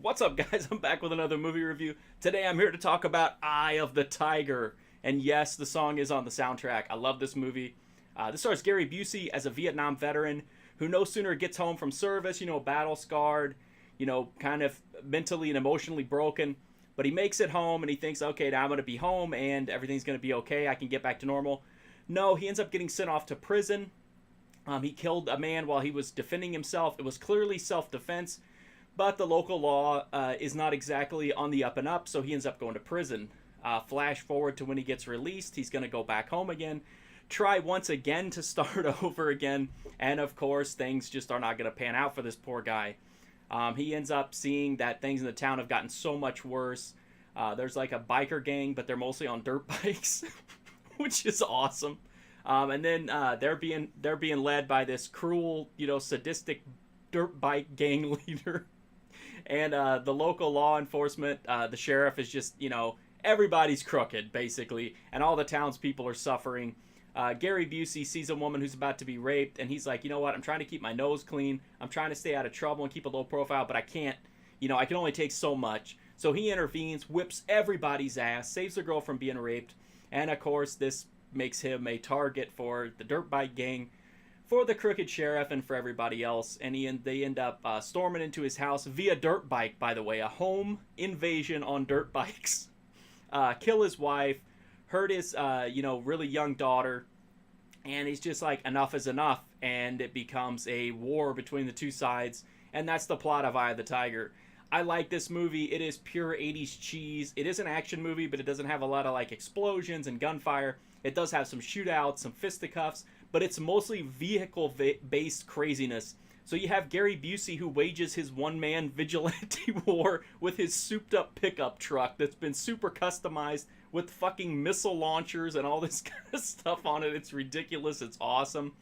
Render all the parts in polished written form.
What's up, guys? I'm back with another movie review. Today I'm here to talk about Eye of the Tiger. And yes, the song is on the soundtrack. I love this movie. This stars Gary Busey as a Vietnam veteran who no sooner gets home from service, battle scarred, kind of mentally and emotionally broken. But he makes it home and he thinks, okay, now I'm going to be home and everything's going to be okay. I can get back to normal. No, he ends up getting sent off to prison. He killed a man while he was defending himself. It was clearly self-defense. But the local law is not exactly on the up and up, so he ends up going to prison. Flash forward to when he gets released, he's going to go back home again, try once again to start over again, and of course, things just are not going to pan out for this poor guy. He ends up seeing that things in the town have gotten so much worse. There's like a biker gang, but they're mostly on dirt bikes, which is awesome. And then they're being led by this cruel, sadistic dirt bike gang leader. And the local law enforcement, the sheriff is just, everybody's crooked, basically. And all the townspeople are suffering. Gary Busey sees a woman who's about to be raped. And he's like, you know what? I'm trying to keep my nose clean. I'm trying to stay out of trouble and keep a low profile. But I can't. I can only take so much. So he intervenes, whips everybody's ass, saves the girl from being raped. And, of course, this makes him a target for the dirt bike gang, for the crooked sheriff, and for everybody else. And they end up storming into his house via dirt bike, by the way. A home invasion on dirt bikes. Kill his wife, hurt his, really young daughter. And he's just like, enough is enough. And it becomes a war between the two sides. And that's the plot of Eye of the Tiger. I like this movie. It is pure 80s cheese. It is an action movie, but it doesn't have a lot of explosions and gunfire. It does have some shootouts, some fisticuffs, but it's mostly vehicle-based craziness. So you have Gary Busey, who wages his one-man vigilante war with his souped-up pickup truck that's been super customized with fucking missile launchers and all this kind of stuff on it. It's ridiculous. It's awesome.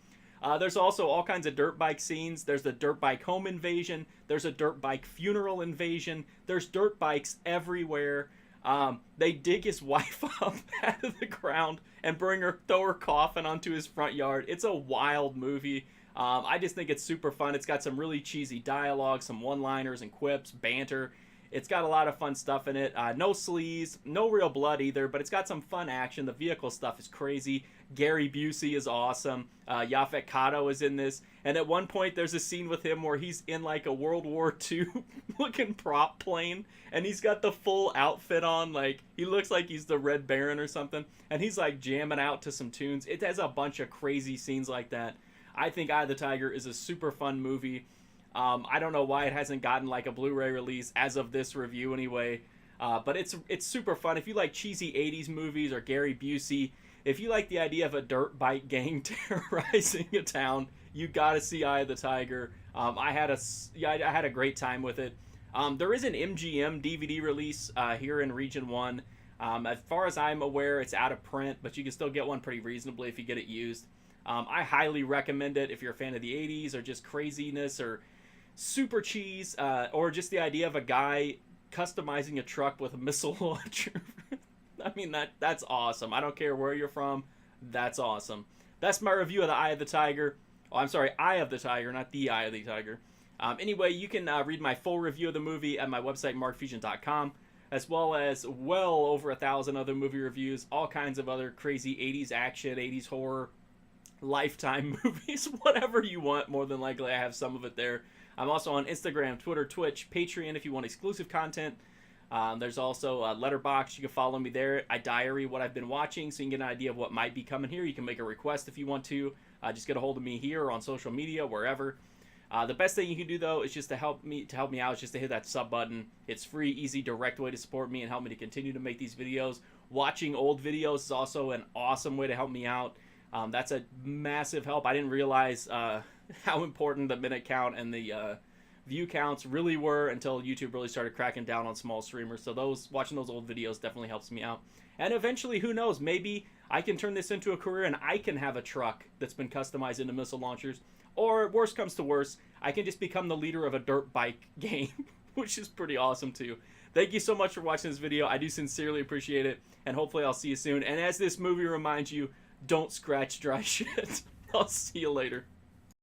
There's also all kinds of dirt bike scenes. There's the dirt bike home invasion. There's a dirt bike funeral invasion. There's dirt bikes everywhere. They dig his wife up out of the ground and throw her coffin onto his front yard. It's a wild movie. I just think it's super fun. It's got some really cheesy dialogue, some one-liners and quips, banter. It's got a lot of fun stuff in it. No sleaze, no real blood either, but it's got some fun action. The vehicle stuff is crazy. Gary Busey is awesome. Yaphet Kotto is in this. And at one point, there's a scene with him where he's in like a World War II looking prop plane. And he's got the full outfit on. Like, he looks like he's the Red Baron or something. And he's like jamming out to some tunes. It has a bunch of crazy scenes like that. I think Eye of the Tiger is a super fun movie. I don't know why it hasn't gotten like a Blu-ray release as of this review anyway. But it's super fun. If you like cheesy 80s movies or Gary Busey, if you like the idea of a dirt bike gang terrorizing a town, you gotta see Eye of the Tiger. I had a great time with it. There is an MGM DVD release here in Region 1. As far as I'm aware, it's out of print, but you can still get one pretty reasonably if you get it used. I highly recommend it if you're a fan of the 80s or just craziness or super cheese, or just the idea of a guy customizing a truck with a missile launcher. I mean, that's awesome. I don't care where you're from. That's awesome. That's my review of the Eye of the Tiger. Oh, I'm sorry, Eye of the Tiger, not the Eye of the Tiger. Anyway, you can read my full review of the movie at my website, markfusion.com, as well as well over 1,000 other movie reviews, all kinds of other crazy 80s action, 80s horror, Lifetime movies, whatever you want. More than likely, I have some of it there. I'm also on Instagram, Twitter, Twitch, Patreon if you want exclusive content. There's also a Letterboxd. You can follow me there. I diary what I've been watching so you can get an idea of what might be coming here. You can make a request if you want to. Just get a hold of me here or on social media, wherever. The best thing you can do, though, is just to help me out, is just to hit that sub button. It's free, easy, direct way to support me and help me to continue to make these videos. Watching old videos is also an awesome way to help me out. That's a massive help. I didn't realize how important the minute count and the view counts really were until YouTube really started cracking down on small streamers. So watching those old videos definitely helps me out. And eventually, who knows, maybe I can turn this into a career and I can have a truck that's been customized into missile launchers. Or worst comes to worst, I can just become the leader of a dirt bike game, which is pretty awesome too. Thank you so much for watching this video. I do sincerely appreciate it. And hopefully I'll see you soon. And as this movie reminds you, don't scratch dry shit. I'll see you later.